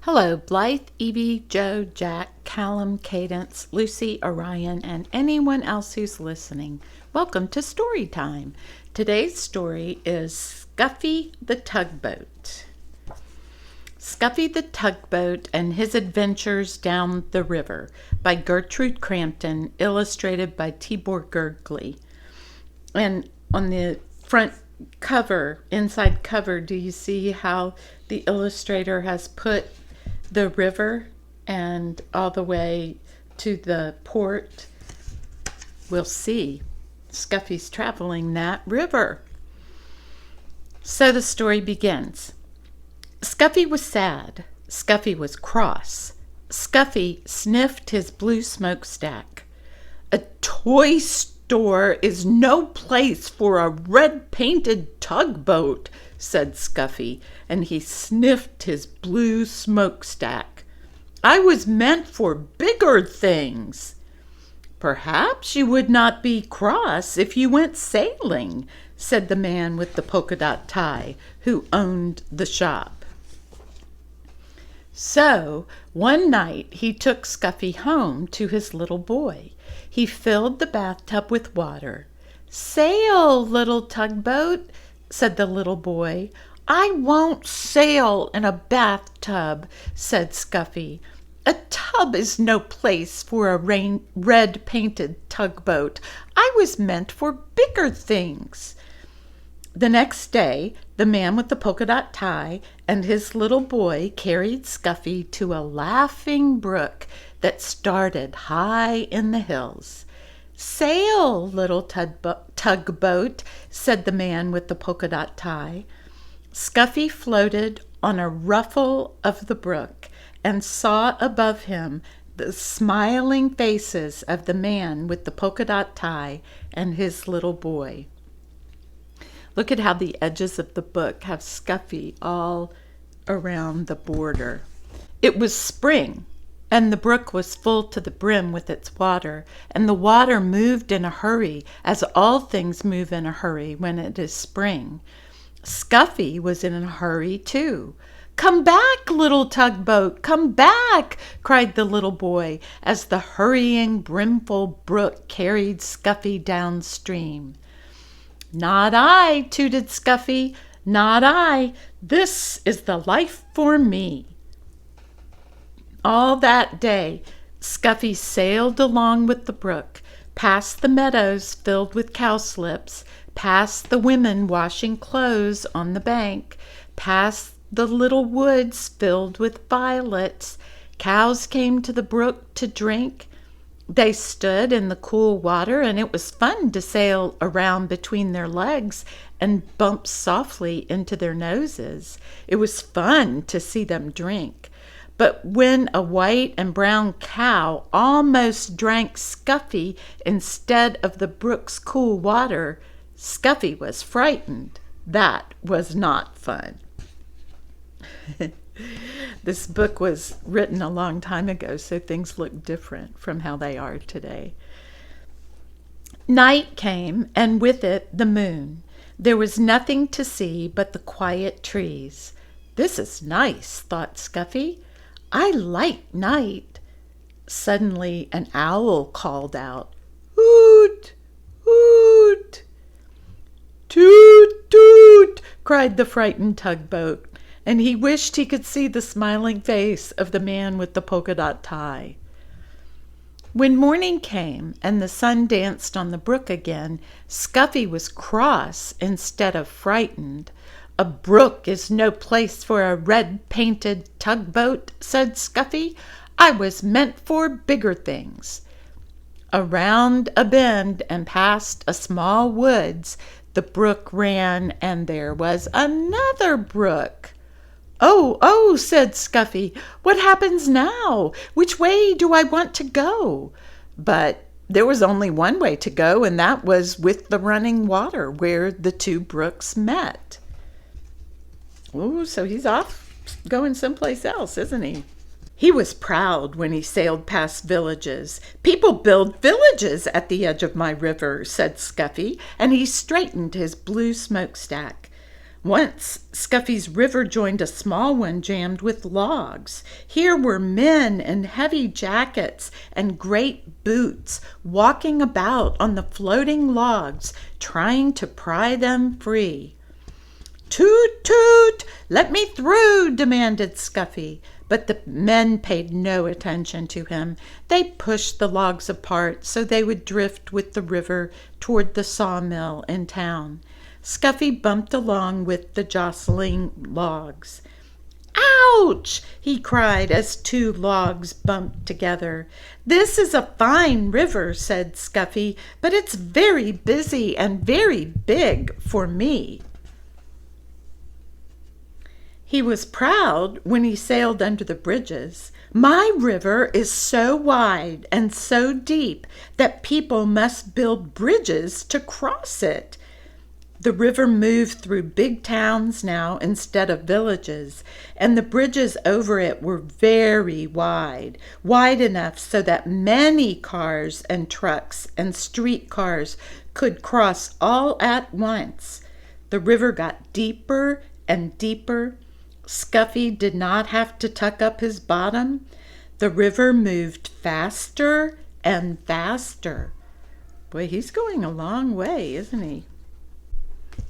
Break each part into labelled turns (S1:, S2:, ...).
S1: Hello, Blythe, Evie, Joe, Jack, Callum, Cadence, Lucy, Orion, and anyone else who's listening. Welcome to Story Time. Today's story is Scuffy the Tugboat. Scuffy the Tugboat and His Adventures Down the River by Gertrude Crampton, illustrated by Tibor Gergely. And on the front cover, inside cover, do you see how the illustrator has put the river and all the way to the port? We'll see. Scuffy's traveling that river. So the story begins. Scuffy was sad. Scuffy was cross. Scuffy sniffed his blue smokestack. A toy store is no place for a red-painted tugboat, said Scuffy, and he sniffed his blue smokestack. I was meant for bigger things. Perhaps you would not be cross if you went sailing, said the man with the polka dot tie, who owned the shop. So, one night he took Scuffy home to his little boy. He filled the bathtub with water. Sail, little tugboat, said the little boy. I won't sail in a bathtub, said Scuffy. A tub is no place for a red-painted tugboat. I was meant for bigger things. The next day, the man with the polka dot tie and his little boy carried Scuffy to a laughing brook that started high in the hills. Sail, little tugboat, said the man with the polka dot tie. Scuffy floated on a ruffle of the brook and saw above him the smiling faces of the man with the polka dot tie and his little boy. Look at how the edges of the book have Scuffy all around the border. It was spring, and the brook was full to the brim with its water, and the water moved in a hurry, as all things move in a hurry when it is spring. Scuffy was in a hurry, too. Come back, little tugboat, come back, cried the little boy, as the hurrying, brimful brook carried Scuffy downstream. Not I, tooted Scuffy, not I. This is the life for me. All that day, Scuffy sailed along with the brook, past the meadows filled with cowslips, past the women washing clothes on the bank, past the little woods filled with violets. Cows came to the brook to drink. They stood in the cool water, and it was fun to sail around between their legs and bump softly into their noses. It was fun to see them drink. But when a white and brown cow almost drank Scuffy instead of the brook's cool water, Scuffy was frightened. That was not fun. This book was written a long time ago, so things look different from how they are today. Night came, and with it the moon. There was nothing to see but the quiet trees. This is nice, thought Scuffy. I like night. Suddenly an owl called out, Hoot! Hoot! Toot! Toot! Cried the frightened tugboat, and he wished he could see the smiling face of the man with the polka dot tie. When morning came and the sun danced on the brook again, Scuffy was cross instead of frightened. A brook is no place for a red-painted tugboat, said Scuffy. I was meant for bigger things. Around a bend and past a small woods, the brook ran, and there was another brook. Oh, oh, said Scuffy, what happens now? Which way do I want to go? But there was only one way to go, and that was with the running water where the two brooks met. Oh, so he's off going someplace else, isn't he? He was proud when he sailed past villages. People build villages at the edge of my river, said Scuffy, and he straightened his blue smokestack. Once Scuffy's river joined a small one jammed with logs. Here were men in heavy jackets and great boots walking about on the floating logs, trying to pry them free. "Toot, toot! Let me through!" demanded Scuffy. But the men paid no attention to him. They pushed the logs apart so they would drift with the river toward the sawmill in town. Scuffy bumped along with the jostling logs. "Ouch!" he cried as two logs bumped together. "This is a fine river," said Scuffy, "but it's very busy and very big for me." He was proud when he sailed under the bridges. "My river is so wide and so deep that people must build bridges to cross it." The river moved through big towns now instead of villages, and the bridges over it were very wide, wide enough so that many cars and trucks and streetcars could cross all at once. The river got deeper and deeper. Scuffy did not have to tuck up his bottom. The river moved faster and faster. Boy, he's going a long way, isn't he?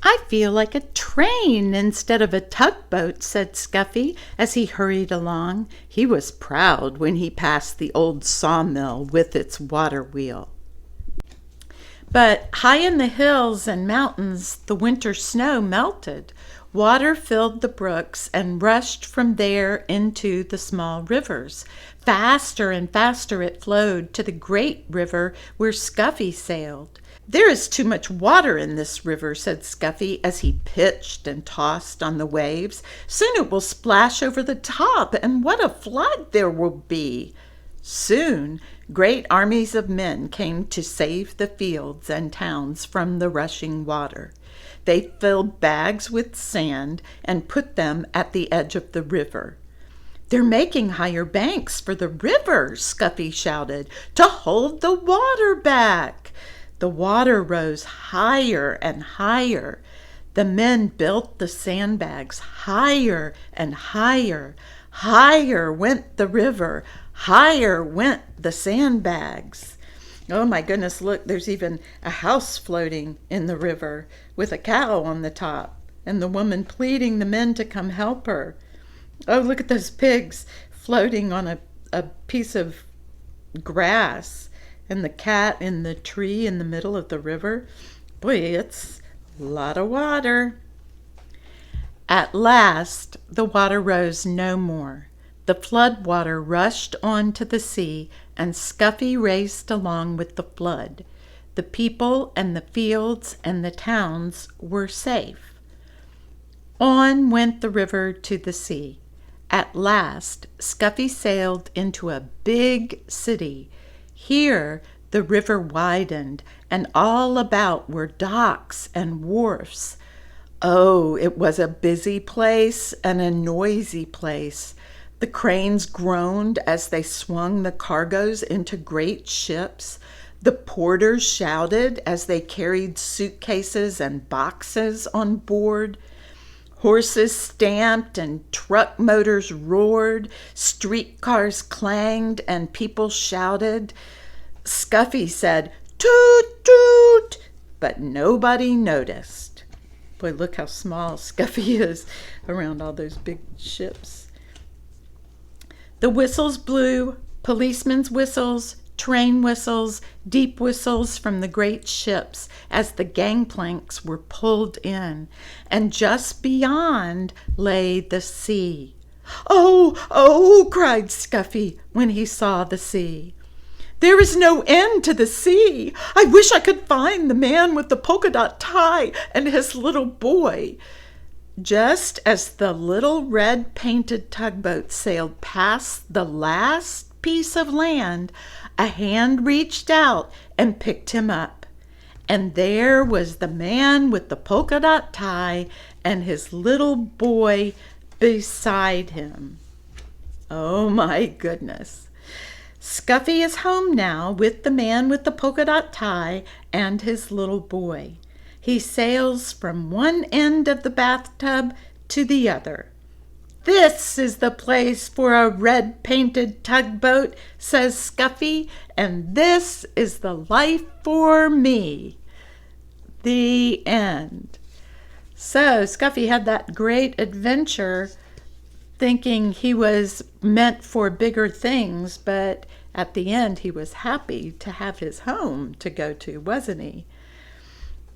S1: "I feel like a train instead of a tugboat," said Scuffy as he hurried along. He was proud when he passed the old sawmill with its water wheel. But high in the hills and mountains, the winter snow melted. Water filled the brooks and rushed from there into the small rivers. Faster and faster it flowed to the great river where Scuffy sailed. "There is too much water in this river," said Scuffy as he pitched and tossed on the waves. "Soon it will splash over the top, and what a flood there will be!" Soon great armies of men came to save the fields and towns from the rushing water. They filled bags with sand and put them at the edge of the river. "They're making higher banks for the river," Scuffy shouted, "to hold the water back." The water rose higher and higher. The men built the sandbags higher and higher. Higher went the river. Higher went the sandbags. Oh my goodness, look, there's even a house floating in the river with a cow on the top and the woman pleading the men to come help her. Oh, look at those pigs floating on a piece of grass and the cat in the tree in the middle of the river. Boy, it's a lot of water. At last, the water rose no more. The flood water rushed on to the sea, and Scuffy raced along with the flood. The people and the fields and the towns were safe. On went the river to the sea. At last, Scuffy sailed into a big city. Here, the river widened, and all about were docks and wharfs. Oh, it was a busy place and a noisy place. The cranes groaned as they swung the cargoes into great ships. The porters shouted as they carried suitcases and boxes on board. Horses stamped and truck motors roared. Streetcars clanged and people shouted. Scuffy said, "Toot, toot," but nobody noticed. Boy, look how small Scuffy is around all those big ships. The whistles blew, policemen's whistles, train whistles, deep whistles from the great ships as the gangplanks were pulled in, and just beyond lay the sea. "Oh, oh," cried Scuffy when he saw the sea. "There is no end to the sea. I wish I could find the man with the polka dot tie and his little boy." Just as the little red painted tugboat sailed past the last piece of land, a hand reached out and picked him up. And there was the man with the polka dot tie and his little boy beside him. Oh my goodness. Scuffy is home now with the man with the polka dot tie and his little boy. He sails from one end of the bathtub to the other. "This is the place for a red-painted tugboat," says Scuffy, "and this is the life for me." The end. So Scuffy had that great adventure thinking he was meant for bigger things, but at the end he was happy to have his home to go to, wasn't he?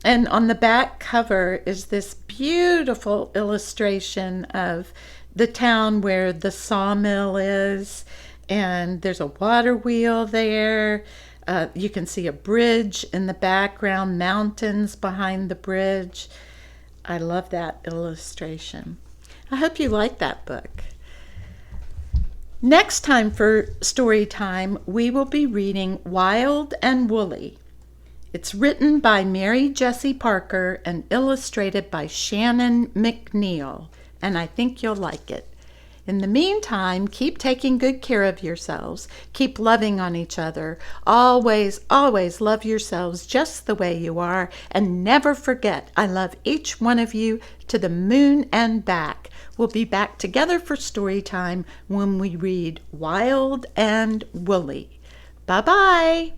S1: And on the back cover is this beautiful illustration of the town where the sawmill is, and there's a water wheel there. You can see a bridge in the background, mountains behind the bridge. I love that illustration. I hope you like that book. Next time for story time, we will be reading Wild and Woolly. It's written by Mary Jessie Parker and illustrated by Shannon McNeil, and I think you'll like it. In the meantime, keep taking good care of yourselves. Keep loving on each other. Always, always love yourselves just the way you are. And never forget, I love each one of you to the moon and back. We'll be back together for story time when we read Wild and Woolly. Bye-bye.